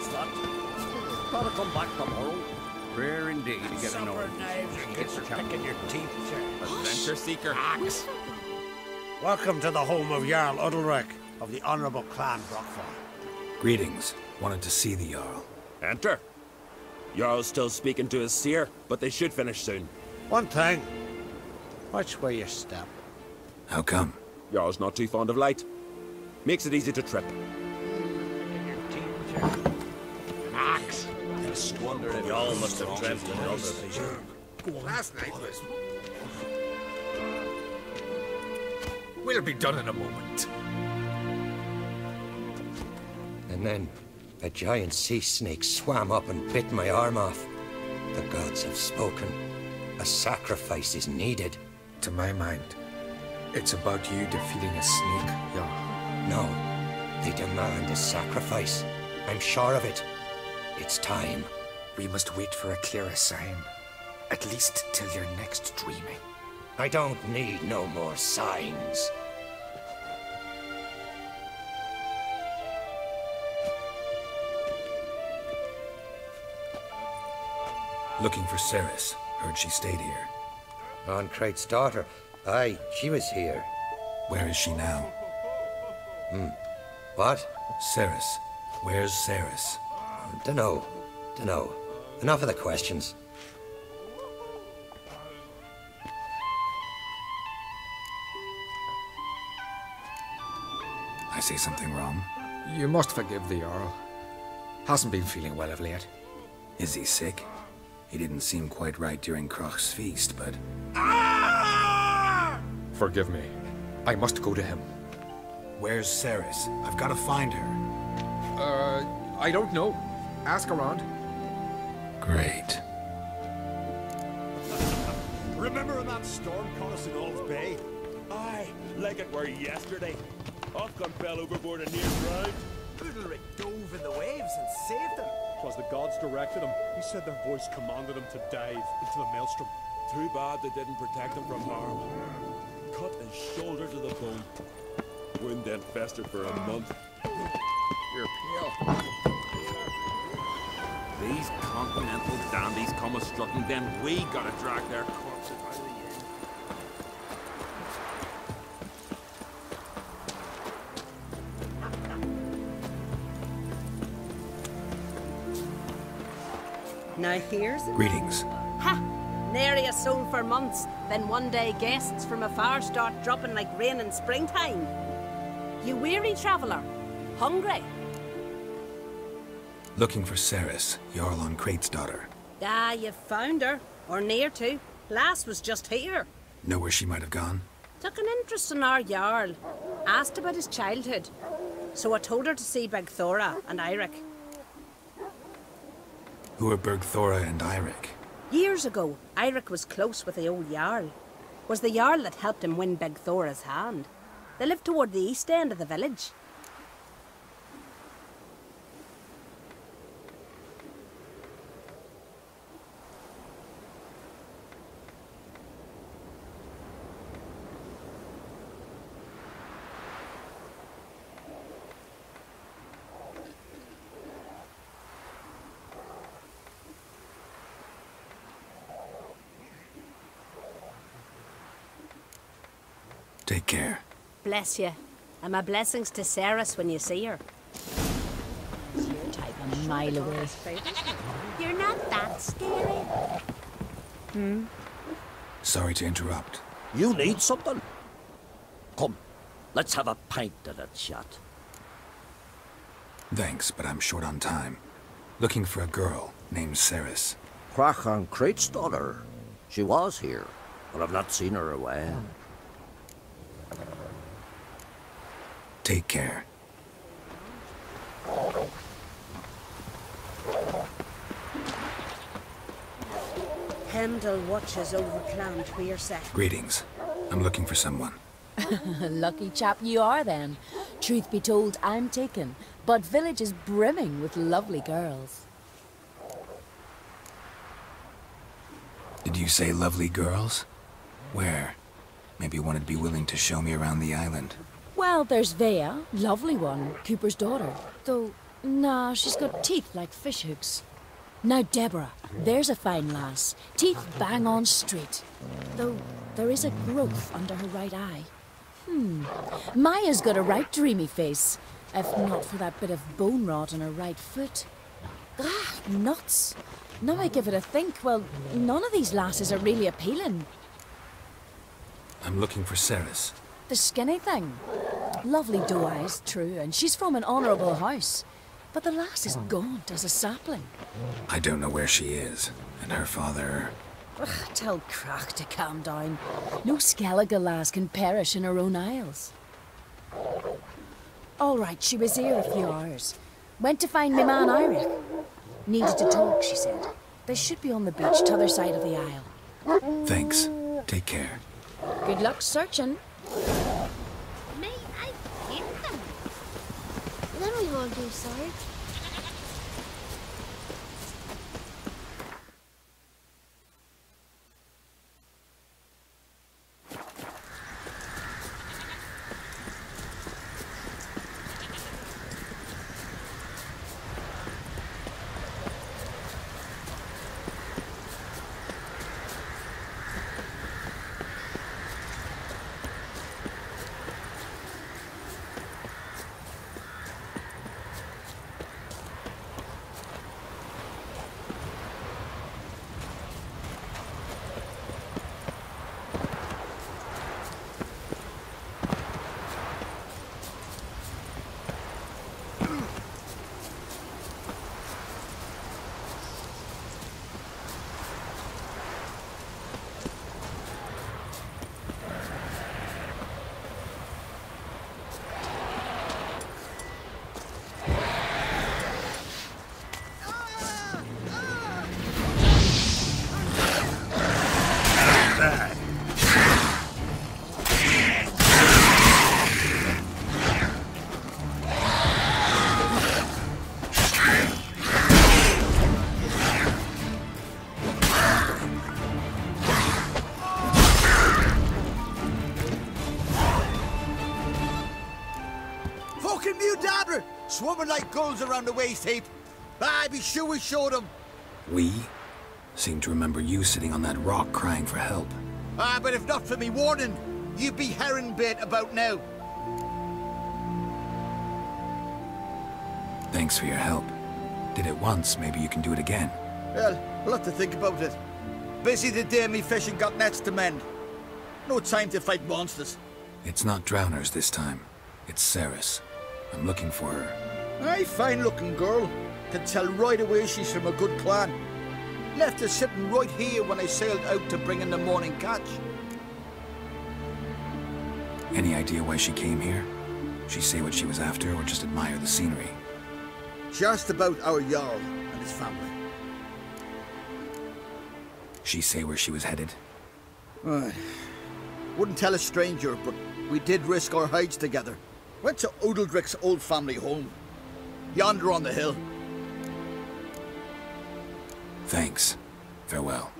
that's that. Gotta come back tomorrow. Rare indeed to get an order. Get your picking your teeth, Adventure seeker. Axe. Welcome to the home of Jarl Udalric of the Honourable Clan Brockfall. Greetings. Wanted to see the Jarl. Enter. Jarl's still speaking to his seer, but they should finish soon. One thing. Watch where you step. How come? Jarl's not too fond of light. Makes it easy to trip. An axe. Just wonder if y'all must have dreamt another vision. Last night was... We'll be done in a moment. And then, a giant sea snake swam up and bit my arm off. The gods have spoken. A sacrifice is needed. To my mind, it's about you defeating a snake, Jarl. No, they demand a sacrifice. I'm sure of it. It's time. We must wait for a clearer sign. At least till your next dreaming. I don't need no more signs. Looking for Ceres. Heard she stayed here. On Crate's daughter. Aye, she was here. Where is she now? What? Ceres. Where's Ceres? Dunno. Enough of the questions. I say something wrong? You must forgive the Jarl. Hasn't been feeling well of late. Is he sick? He didn't seem quite right during Kroch's feast, but... Forgive me. I must go to him. Where's Ceres? I've got to find her. I don't know. Ask around. Great. Remember that storm caught us in Old Bay? Aye, like it were yesterday. Ofcom fell overboard and near drowned. Udalric dove in the waves and saved them. 'Twas the gods directed him. He said their voice commanded him to dive into the maelstrom. Too bad they didn't protect him from harm. Cut his shoulder to the bone. Wound then festered for a month. You're pale. These continental dandies come a strutting, then we gotta drag their corpses out of the inn. Now here's... Greetings. Ha! Nary a soul for months. Then one day guests from afar start dropping like rain in springtime. You weary traveller? Hungry? Looking for Ceres, Jarl on Crate's daughter. Ah, you've found her. Or near to. Last was just here. Know where she might have gone? Took an interest in our Jarl. Asked about his childhood. So I told her to see Begthora and Eirik. Who are Bergthora and Eirik? Years ago, Eirik was close with the old Jarl. Was the Jarl that helped him win Begthora's hand. They lived toward the east end of the village. Take care. Bless you. And my blessings to Ceres when you see her. You're type a mile away. You're not that scary. Sorry to interrupt. You need something? Come, let's have a pint at a chat. Thanks, but I'm short on time. Looking for a girl named Ceres. Crach and Crate's daughter. She was here, but I've not seen her away. Take care. Hemdall watches over Clan Tweerset. Greetings. I'm looking for someone. Lucky chap you are then. Truth be told, I'm taken, but village is brimming with lovely girls. Did you say lovely girls? Where? Maybe one would be willing to show me around the island. Well, there's Vea, lovely one, Cooper's daughter. Though, Nah, she's got teeth like fish hooks. Now, Deborah, there's a fine lass. Teeth bang on straight. Though there is a growth under her right eye. Maya's got a right dreamy face. If not for that bit of bone rot on her right foot. Ah, nuts. Now I give it a think, well, none of these lasses are really appealing. I'm looking for Ceres. The skinny thing. Lovely doe eyes, true, and she's from an honourable house. But the lass is gaunt as a sapling. I don't know where she is, and her father... Ugh, tell Crack to calm down. No Skellige lass can perish in her own isles. All right, she was here a few hours. Went to find me man Eirik. Needed to talk, she said. They should be on the beach t'other side of the isle. Thanks. Take care. Good luck searching. Me, I hate them. Then we all do, sorry. Swimming like gulls around the waist heap. I be sure we showed them. We? Seem to remember you sitting on that rock crying for help. But if not for me warning, you'd be herring bait about now. Thanks for your help. Did it once, maybe you can do it again. Well, we'll have to think about it. Busy the day me fishing got nets to mend. No time to fight monsters. It's not drowners this time. It's Ceres. I'm looking for her. Aye, fine-looking girl. Can tell right away she's from a good clan. Left her sitting right here when I sailed out to bring in the morning catch. Any idea why she came here? She say what she was after, or just admire the scenery? She asked about our Jarl and his family. She say where she was headed? Wouldn't tell a stranger, but we did risk our hides together. Went to Odildric's old family home. Yonder on the hill. Thanks. Farewell.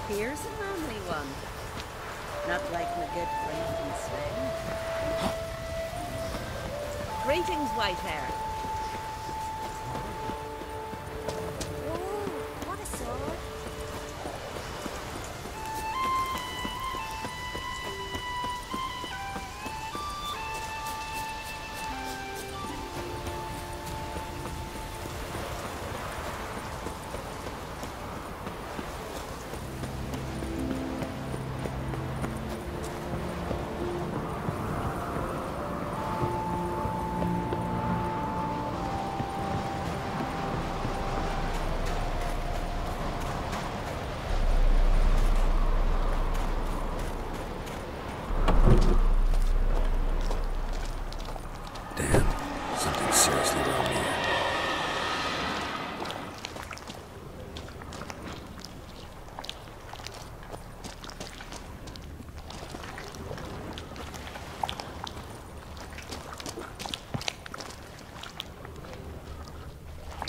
Here's a manly one. Not like my good friend from Spain. Greetings, white hair. Oh, what a sword. Damn, something seriously wrong here.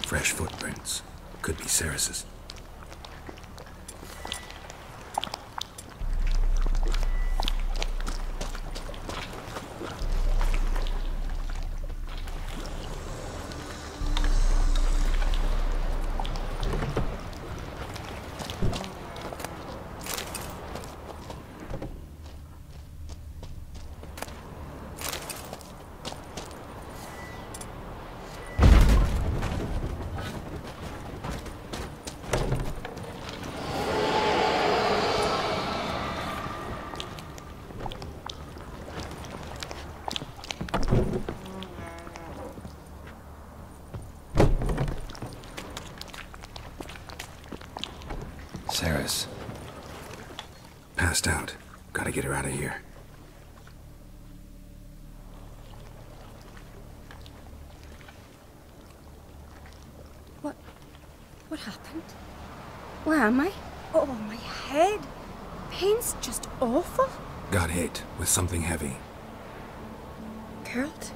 Fresh footprints. Could be Ceres's. Ceres. Passed out. Gotta get her out of here. What happened? Where am I? Oh, my head. Pain's just awful. Got hit with something heavy. Geralt?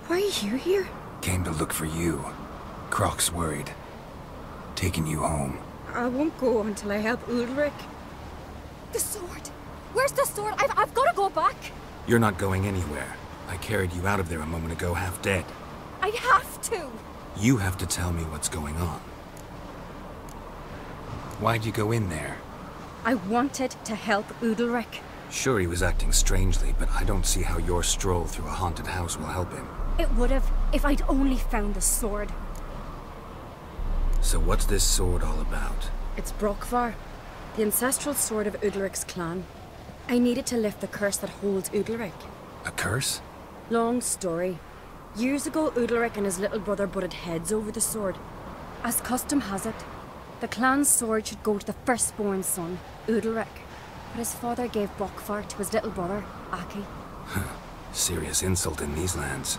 Why are you here? Came to look for you. Croc's worried. Taking you home. I won't go until I help Ulrich. The sword! Where's the sword? I've got to go back! You're not going anywhere. I carried you out of there a moment ago, half dead. I have to! You have to tell me what's going on. Why'd you go in there? I wanted to help Ulrich. Sure, he was acting strangely, but I don't see how your stroll through a haunted house will help him. It would have, if I'd only found the sword. So what's this sword all about? It's Brokvar, the ancestral sword of Udalric's clan. I needed to lift the curse that holds Udalric. A curse? Long story. Years ago, Udalric and his little brother butted heads over the sword. As custom has it, the clan's sword should go to the firstborn son, Udalric. But his father gave Brokvar to his little brother, Aki. Serious insult in these lands.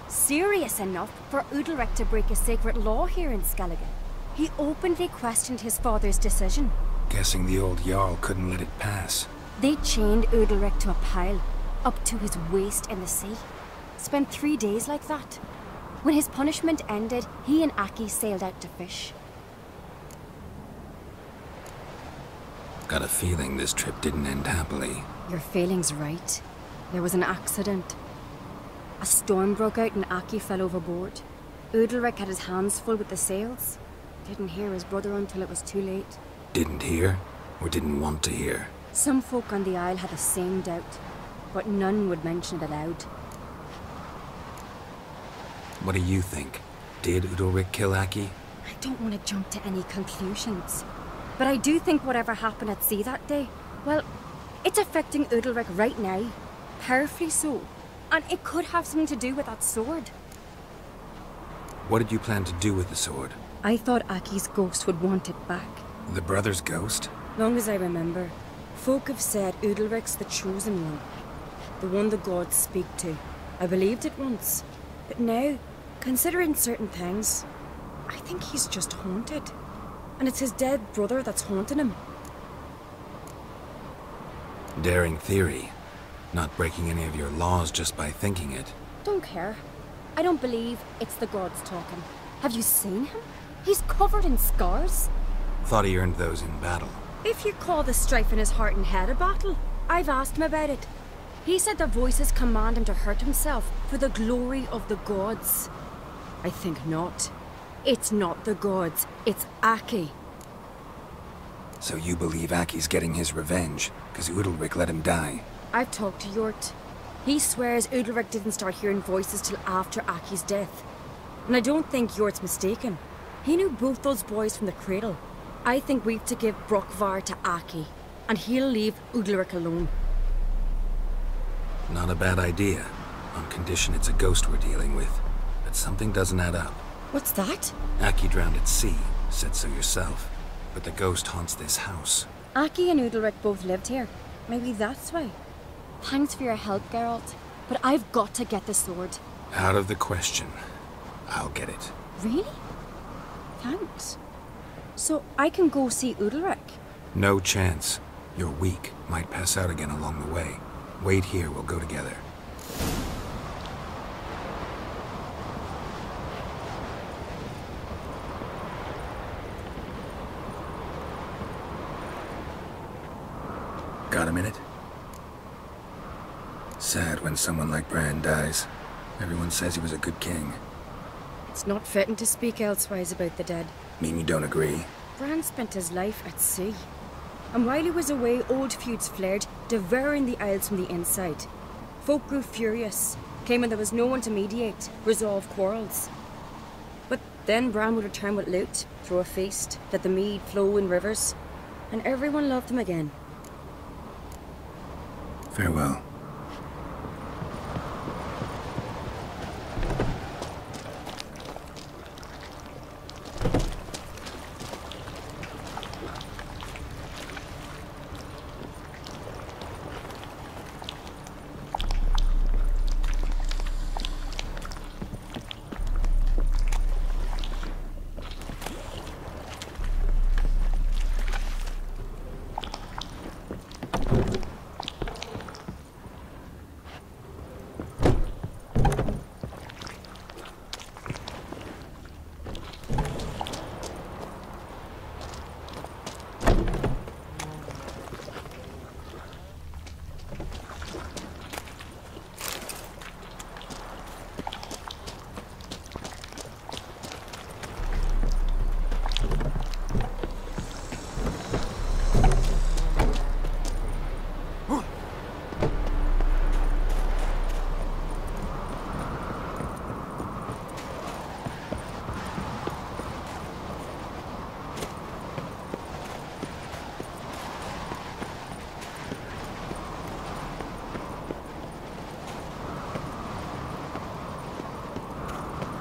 Serious enough for Udalric to break a sacred law here in Skellige. He openly questioned his father's decision. Guessing the old Jarl couldn't let it pass. They chained Udalric to a pile, up to his waist in the sea. Spent 3 days like that. When his punishment ended, he and Aki sailed out to fish. Got a feeling this trip didn't end happily. Your feeling's right. There was an accident. A storm broke out and Aki fell overboard. Udalric had his hands full with the sails. Didn't hear his brother until it was too late. Didn't hear? Or didn't want to hear? Some folk on the Isle had the same doubt, but none would mention it aloud. What do you think? Did Udalric kill Aki? I don't want to jump to any conclusions. But I do think whatever happened at sea that day, well, it's affecting Udalric right now. Powerfully so. And it could have something to do with that sword. What did you plan to do with the sword? I thought Aki's ghost would want it back. The brother's ghost? Long as I remember, folk have said Udalric's the chosen one. The one the gods speak to. I believed it once. But now, considering certain things, I think he's just haunted. And it's his dead brother that's haunting him. Daring theory. Not breaking any of your laws just by thinking it. Don't care. I don't believe it's the gods talking. Have you seen him? He's covered in scars. Thought he earned those in battle. If you call the strife in his heart and head a battle, I've asked him about it. He said their voices command him to hurt himself for the glory of the gods. I think not. It's not the gods, it's Aki. So you believe Aki's getting his revenge, because Udalric let him die? I've talked to Yort. He swears Udalric didn't start hearing voices till after Aki's death. And I don't think Yort's mistaken. He knew both those boys from the cradle. I think we've to give Brokvar to Aki, and he'll leave Udalric alone. Not a bad idea, on condition it's a ghost we're dealing with. But something doesn't add up. What's that? Aki drowned at sea, said so yourself. But the ghost haunts this house. Aki and Udalric both lived here. Maybe that's why. Thanks for your help, Geralt. But I've got to get the sword. Out of the question. I'll get it. Really? Thanks. So I can go see Udalric? No chance. You're weak. Might pass out again along the way. Wait here, we'll go together. Got a minute? Sad when someone like Bran dies. Everyone says he was a good king. It's not fitting to speak elsewise about the dead. Mean you don't agree? Bran spent his life at sea. And while he was away, old feuds flared, devouring the Isles from the inside. Folk grew furious, claiming there was no one to mediate, resolve quarrels. But then Bran would return with loot, throw a feast, let the mead flow in rivers, and everyone loved him again. Farewell.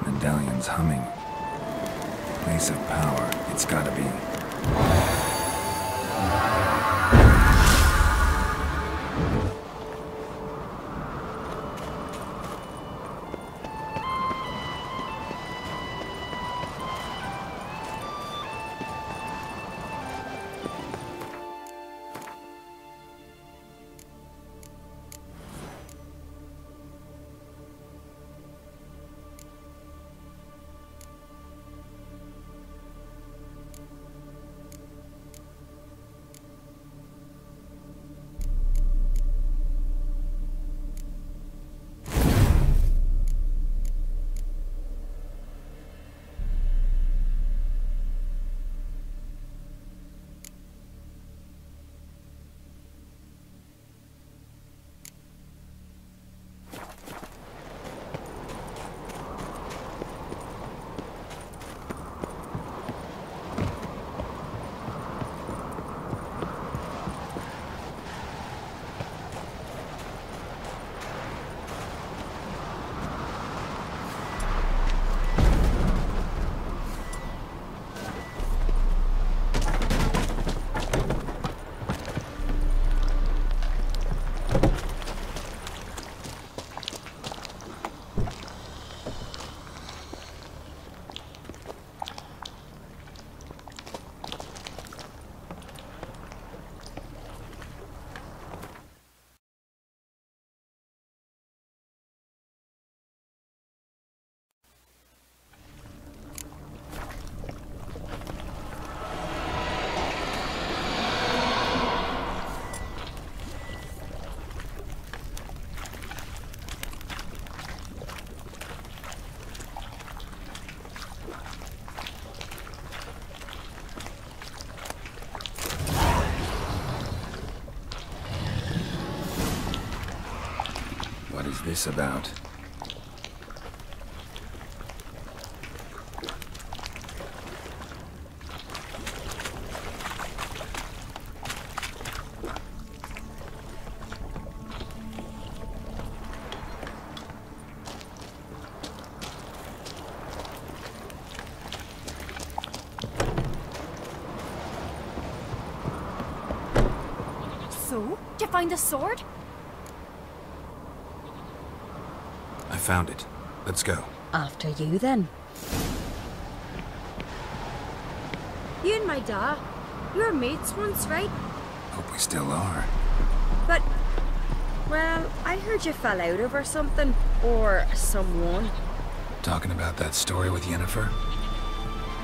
Medallion's humming. Place of power, it's gotta be. this about? So, did you find the sword? I found it. Let's go. After you, then. You and my dad, you were mates once, right? Hope we still are. But, well, I heard you fell out over something. Or someone. Talking about that story with Yennefer?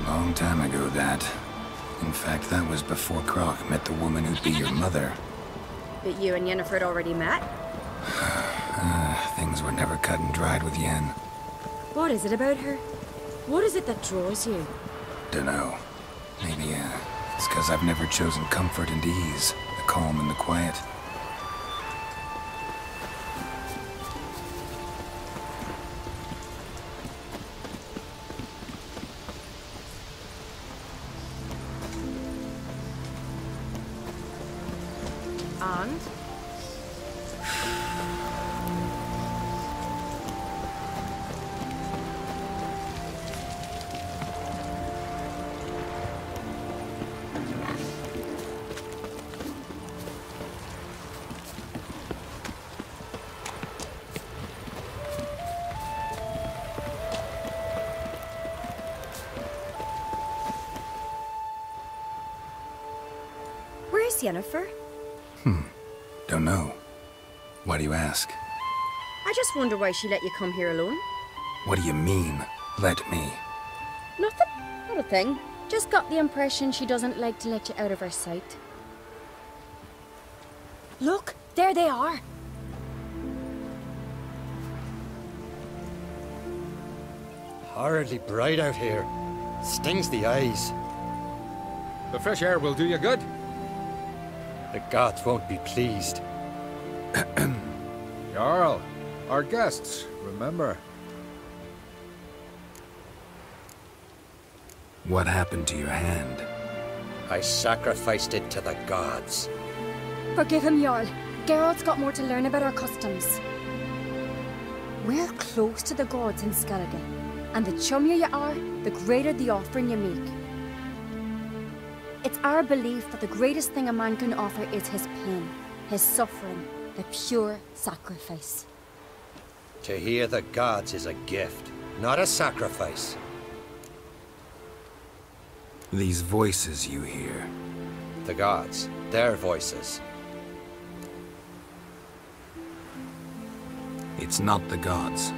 Long time ago, that. In fact, that was before Croc met the woman who'd be your mother. But you and Yennefer had already met? Things were never cut and dried with Yen. What is it about her? What is it that draws you? Dunno. Maybe, it's because I've never chosen comfort and ease, the calm and the quiet. And? Where's Yennefer? Don't know. Why do you ask? I just wonder why she let you come here alone. What do you mean, let me? Nothing. Not a thing. Just got the impression she doesn't like to let you out of her sight. Look, there they are. Horridly bright out here. Stings the eyes. The fresh air will do you good. The gods won't be pleased. Jarl, our guests, remember. What happened to your hand? I sacrificed it to the gods. Forgive him, Jarl. Geralt's got more to learn about our customs. We're close to the gods in Skellige, and the chummier you are, the greater the offering you make. It's our belief that the greatest thing a man can offer is his pain, his suffering, the pure sacrifice. To hear the gods is a gift, not a sacrifice. These voices you hear. The gods, their voices. It's not the gods.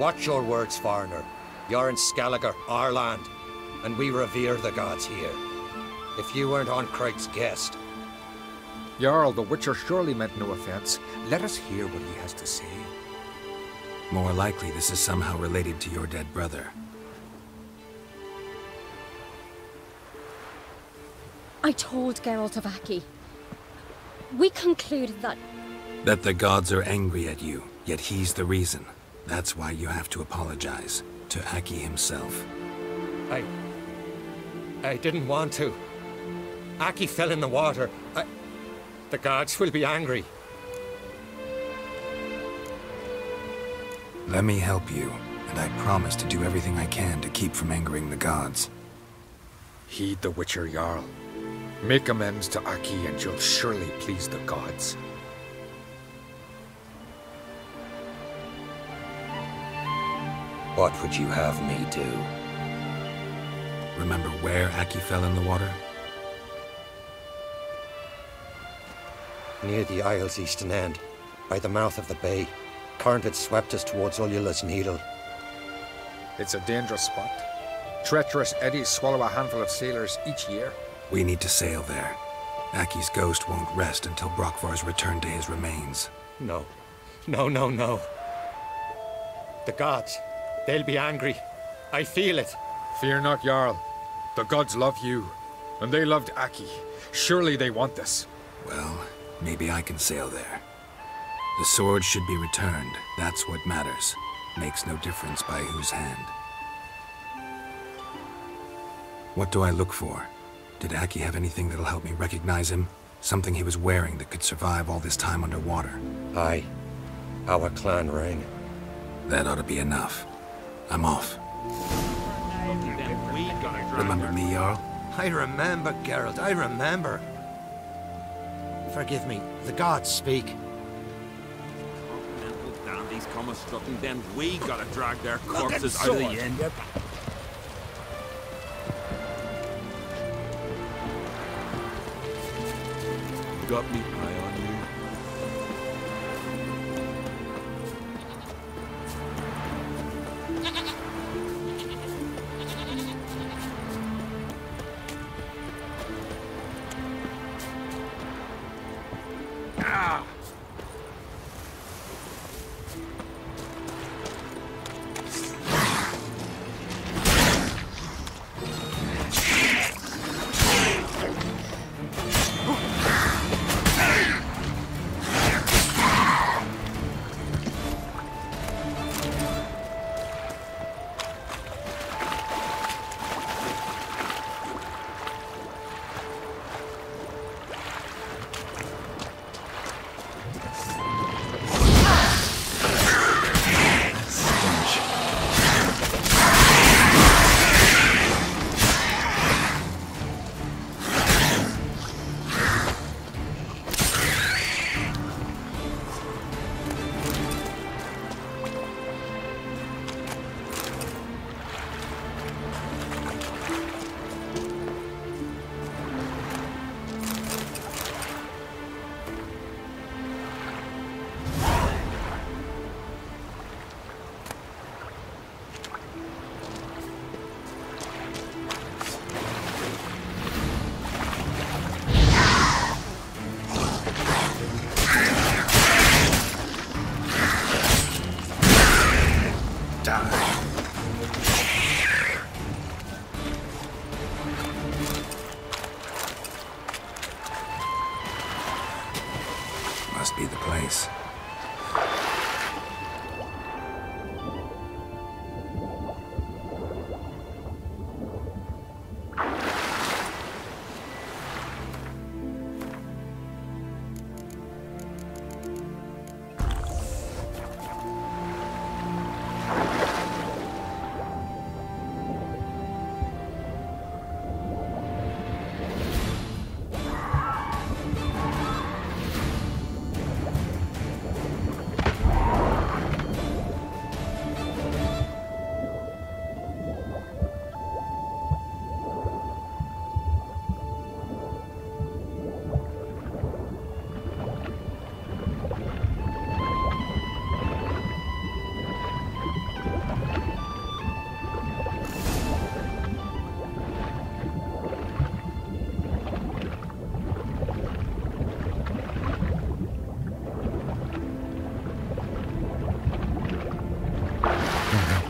Watch your words, foreigner. You're in Skellige, our land, and we revere the gods here. If you weren't on Craig's guest. Jarl, the Witcher surely meant no offense. Let us hear what he has to say. More likely this is somehow related to your dead brother. I told Geralt of Aki. We concluded that... That the gods are angry at you, yet he's the reason. That's why you have to apologize. To Aki himself. I didn't want to. Aki fell in the water. The gods will be angry. Let me help you, and I promise to do everything I can to keep from angering the gods. Heed the Witcher, Jarl. Make amends to Aki and you'll surely please the gods. What would you have me do? Remember where Aki fell in the water? Near the Isle's eastern end, by the mouth of the bay. Current had swept us towards Ullula's Needle. It's a dangerous spot. Treacherous eddies swallow a handful of sailors each year. We need to sail there. Aki's ghost won't rest until Brokvar's returned to his remains. No. No. The gods, they'll be angry. I feel it. Fear not, Jarl. The gods love you, and they loved Aki. Surely they want this. Well, maybe I can sail there. The sword should be returned. That's what matters. Makes no difference by whose hand. What do I look for? Did Aki have anything that'll help me recognize him? Something he was wearing that could survive all this time underwater? Aye. Our clan ring. That ought to be enough. I'm off. Remember me, Jarl? I remember, Geralt, I remember. Forgive me, the gods speak. Damn these commonstructing, then we gotta drag their corpses out of the inn. Got me eye on you. Must be the place.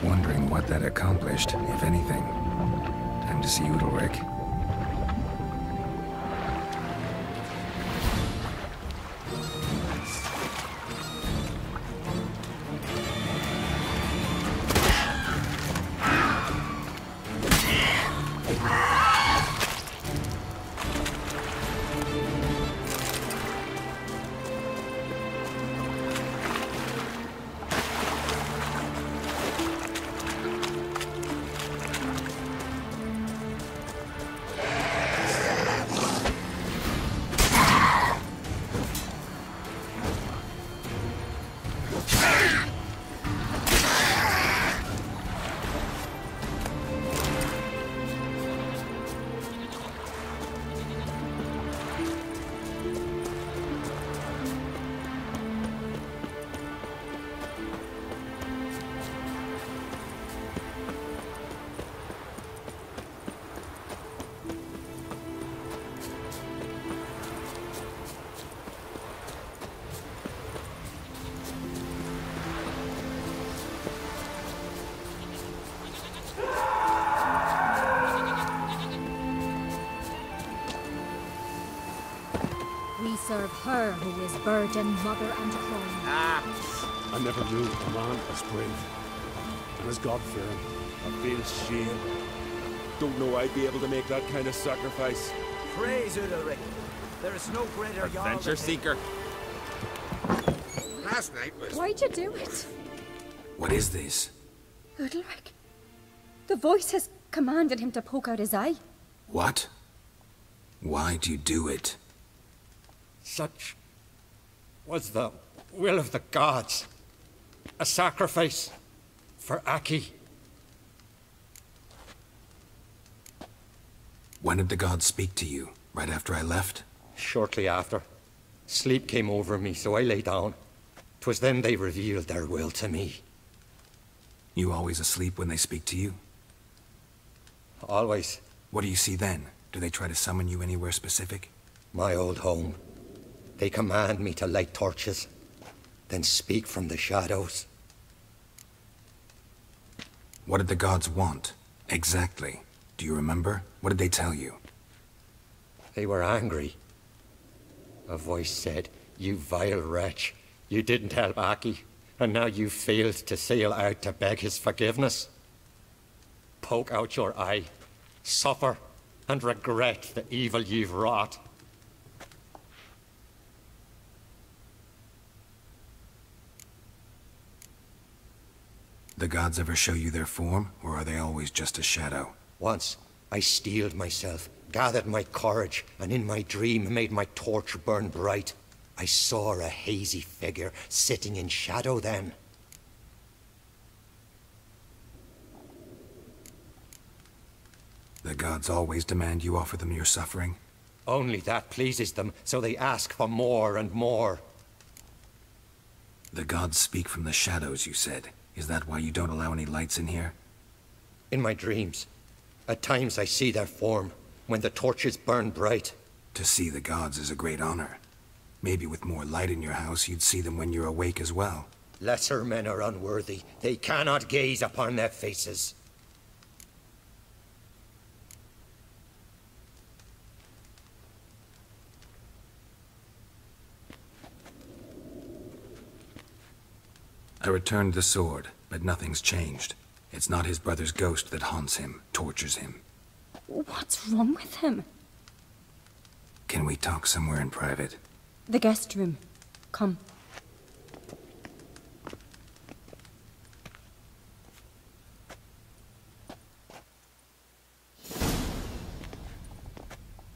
Wondering what that accomplished, if anything. Time to see Udalric. me serve her who is burden, mother, and crone. I never knew a man as brave and as God-fearing. I feel shame. Don't know I'd be able to make that kind of sacrifice. Praise Udalric. There is no greater adventure seeker. Last night was... Why'd you do it? What is this? Udalric. The voice has commanded him to poke out his eye. What? Why do you do it? Such was the will of the gods. A sacrifice for Aki. When did the gods speak to you? Right after I left? Shortly after. Sleep came over me, so I lay down. 'Twas then they revealed their will to me. You always asleep when they speak to you? Always. What do you see then? Do they try to summon you anywhere specific? My old home. They command me to light torches, then speak from the shadows. What did the gods want? Exactly. Do you remember? What did they tell you? They were angry. A voice said, "You vile wretch. You didn't help Aki, and now you've failed to sail out to beg his forgiveness. Poke out your eye, suffer, and regret the evil you've wrought." The gods ever show you their form, or are they always just a shadow? Once, I steeled myself, gathered my courage, and in my dream made my torch burn bright. I saw a hazy figure sitting in shadow then. The gods always demand you offer them your suffering? Only that pleases them, so they ask for more and more. The gods speak from the shadows, you said. Is that why you don't allow any lights in here? In my dreams. At times I see their form, when the torches burn bright. To see the gods is a great honor. Maybe with more light in your house, you'd see them when you're awake as well. Lesser men are unworthy. They cannot gaze upon their faces. I returned the sword, but nothing's changed. It's not his brother's ghost that haunts him, tortures him. What's wrong with him? Can we talk somewhere in private? The guest room. Come.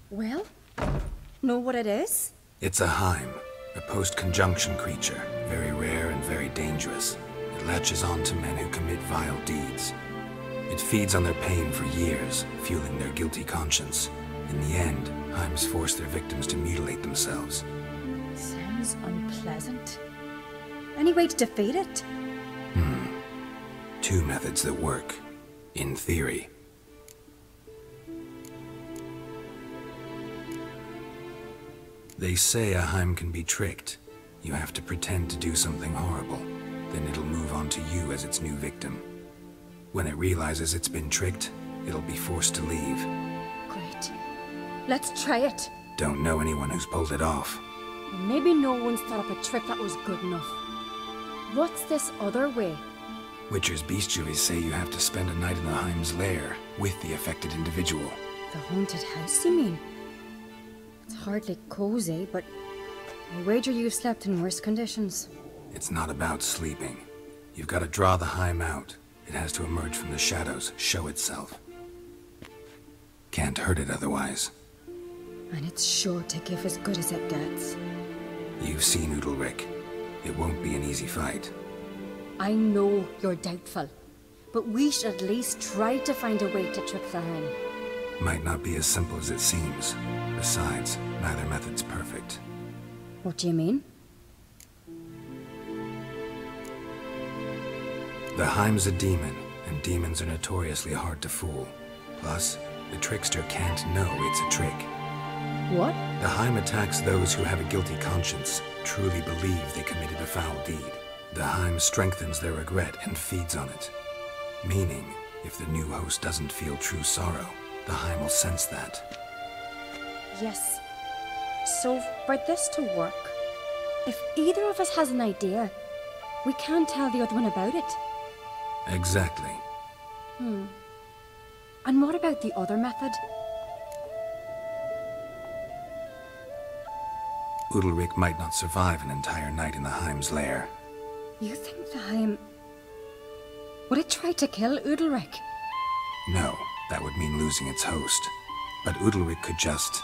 Well, know what it is? It's a Heim, a post-conjunction creature, very rare and very dangerous. It latches on to men who commit vile deeds. It feeds on their pain for years, fueling their guilty conscience. In the end, Heims force their victims to mutilate themselves. Sounds unpleasant. Any way to defeat it? Two methods that work. In theory. They say a Heim can be tricked. You have to pretend to do something horrible. Then it'll move on to you as its new victim. When it realizes it's been tricked, it'll be forced to leave. Great. Let's try it. Don't know anyone who's pulled it off. Maybe no one's thought up a trick that was good enough. What's this other way? Witcher's bestiaries say you have to spend a night in the Heim's lair with the affected individual. The haunted house, you mean? It's hardly cozy, but I wager you've slept in worse conditions. It's not about sleeping. You've got to draw the Heim out. It has to emerge from the shadows, show itself. Can't hurt it otherwise. And it's sure to give as good as it gets. You've seen Udalric. It won't be an easy fight. I know you're doubtful, but we should at least try to find a way to trick the Heim. Might not be as simple as it seems. Besides, neither method's perfect. What do you mean? The Heim's a demon, and demons are notoriously hard to fool. Plus, the trickster can't know it's a trick. What? The Heim attacks those who have a guilty conscience, truly believe they committed a foul deed. The Heim strengthens their regret and feeds on it. Meaning, if the new host doesn't feel true sorrow, the Heim will sense that. Yes. So, for this to work, if either of us has an idea, we can't tell the other one about it. Exactly. And what about the other method? Udalric might not survive an entire night in the Heim's lair. You think the Heim... would it try to kill Udalric? No, that would mean losing its host. But Udalric could just...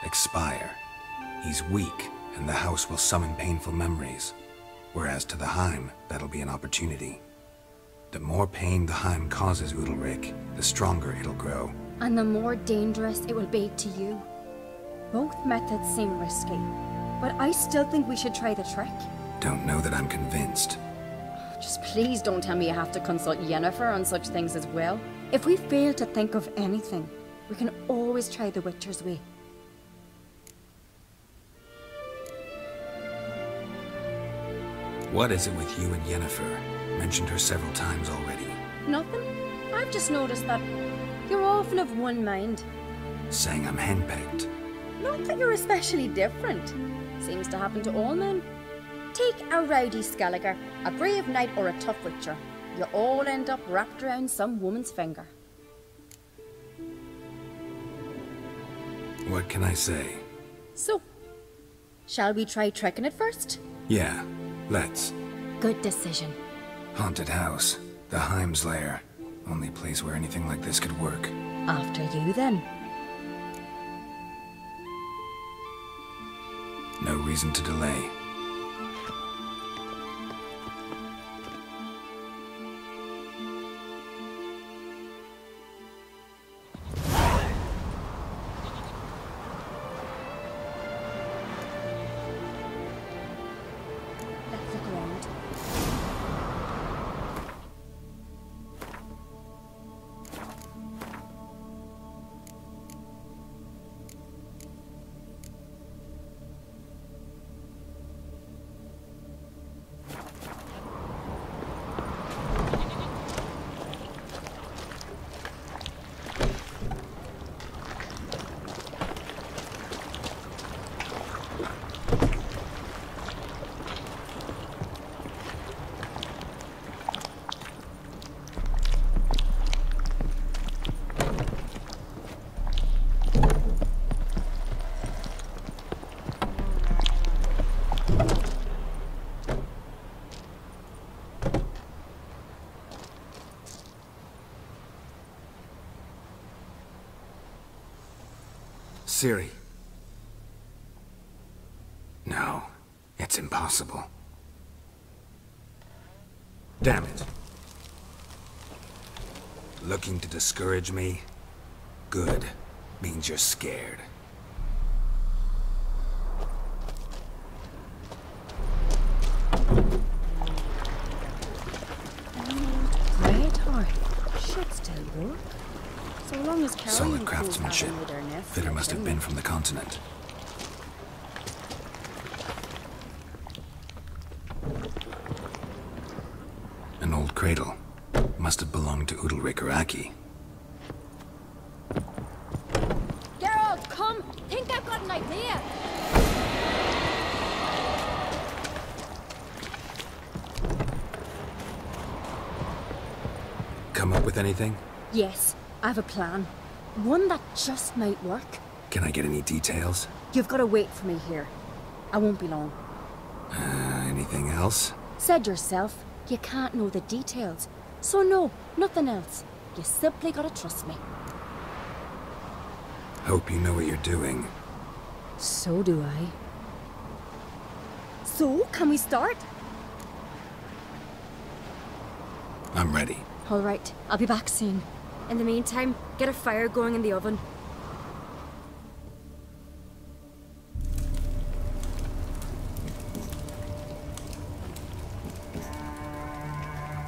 expire. He's weak, and the house will summon painful memories. Whereas to the Heim, that'll be an opportunity. The more pain the Heim causes Udalric, the stronger it'll grow. And the more dangerous it will be to you. Both methods seem risky, but I still think we should try the trick. Don't know that I'm convinced. Just please don't tell me you have to consult Yennefer on such things as well. If we fail to think of anything, we can always try the Witcher's way. What is it with you and Yennefer? Mentioned her several times already. Nothing. I've just noticed that you're often of one mind. Saying I'm henpecked. Not that you're especially different. Seems to happen to all men. Take a rowdy Skelliger, a brave knight or a tough witcher. You all end up wrapped around some woman's finger. What can I say? So, shall we try tricking it first? Yeah, let's. Good decision. Haunted house. The Heim's lair. Only place where anything like this could work. After you, then. No reason to delay. Let's look around. Ciri. No, it's impossible. Damn it. Looking to discourage me? Good. Means you're scared. Great heart. Should still work. So long as Solid craftsmanship. Fitter must have been from the continent. An old cradle. Must have belonged to Udalric or Aki. Geralt, come! Think I've got an idea! Come up with anything? Yes, I have a plan. One that just might work. Can I get any details? You've got to wait for me here. I won't be long. Anything else? Said yourself, you can't know the details. So no, nothing else. You simply gotta trust me. Hope you know what you're doing. So do I. So, can we start? I'm ready. All right, I'll be back soon. In the meantime, get a fire going in the oven.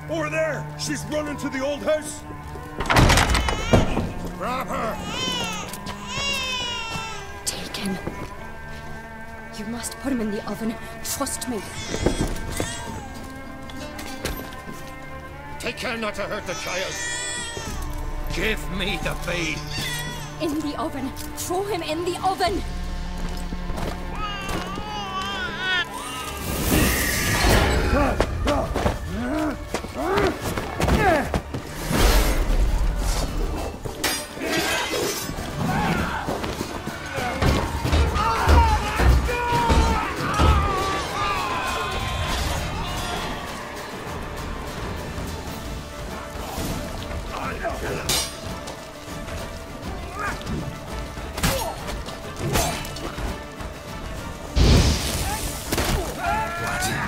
Over there! She's running to the old house! Grab her! Take him. You must put him in the oven. Trust me. Take care not to hurt the child. Give me the babe. In the oven. Throw him in the oven.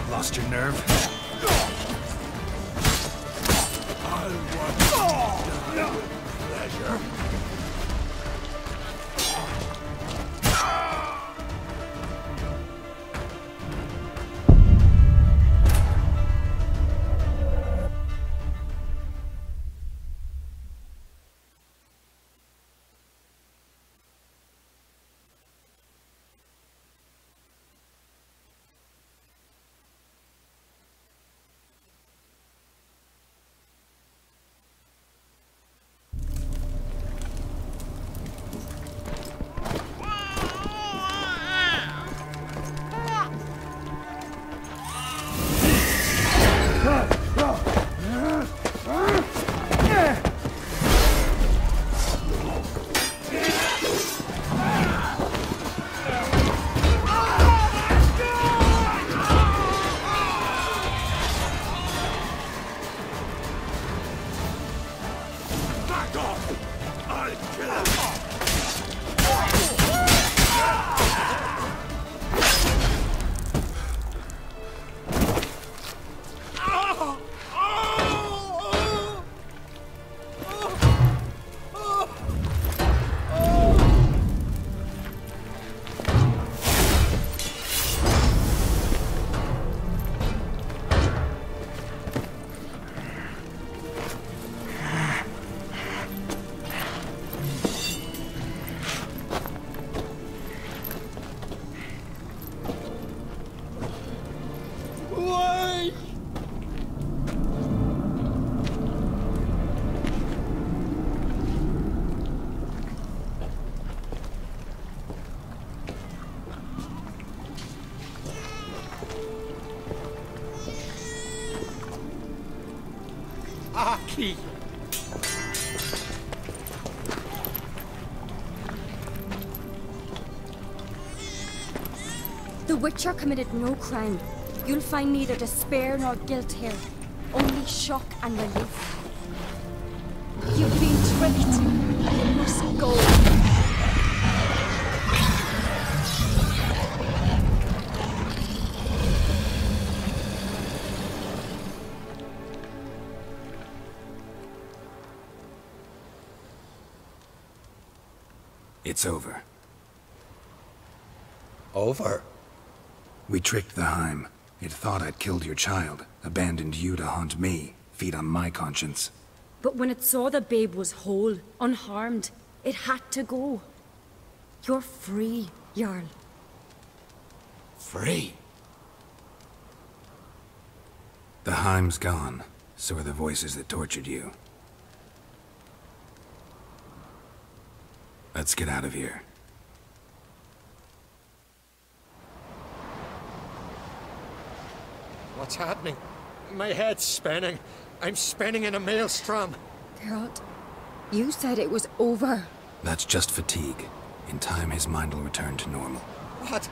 Lost your nerve? I want to die with pleasure. Aki! The Witcher committed no crime. You'll find neither despair nor guilt here. Only shock and relief. You've been tricked. You must go. It's over. Over? We tricked the Heim. It thought I'd killed your child, abandoned you to haunt me, feed on my conscience. But when it saw the babe was whole, unharmed, it had to go. You're free, Jarl. Free? The Heim's gone, so are the voices that tortured you. Let's get out of here. What's happening? My head's spinning. I'm spinning in a maelstrom. Geralt, you said it was over. That's just fatigue. In time, his mind will return to normal. What?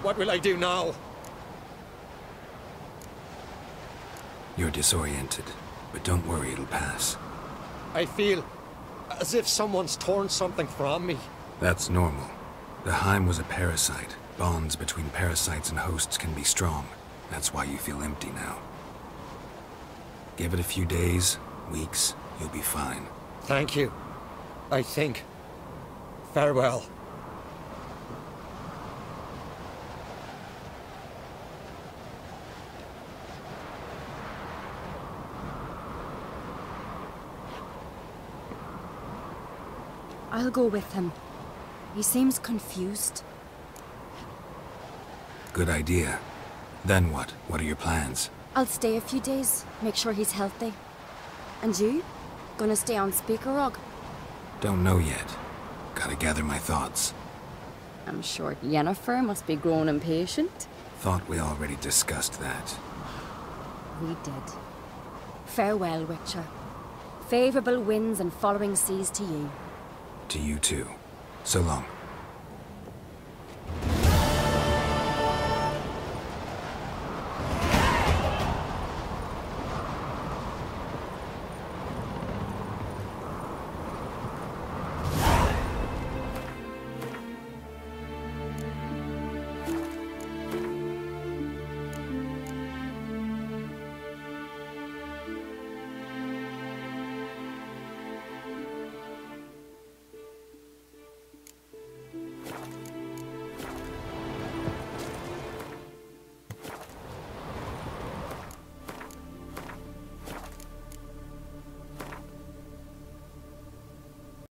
What will I do now? You're disoriented, but don't worry, it'll pass. I feel as if someone's torn something from me. That's normal. The Heim was a parasite. Bonds between parasites and hosts can be strong. That's why you feel empty now. Give it a few days, weeks, you'll be fine. Thank you. I think. Farewell. I'll go with him. He seems confused. Good idea. Then what? What are your plans? I'll stay a few days, make sure he's healthy. And you? Gonna stay on Speaker Rog? Don't know yet. Gotta gather my thoughts. I'm sure Yennefer must be growing impatient. Thought we already discussed that. we did. Farewell, Witcher. Favourable winds and following seas to you. To you too. So long.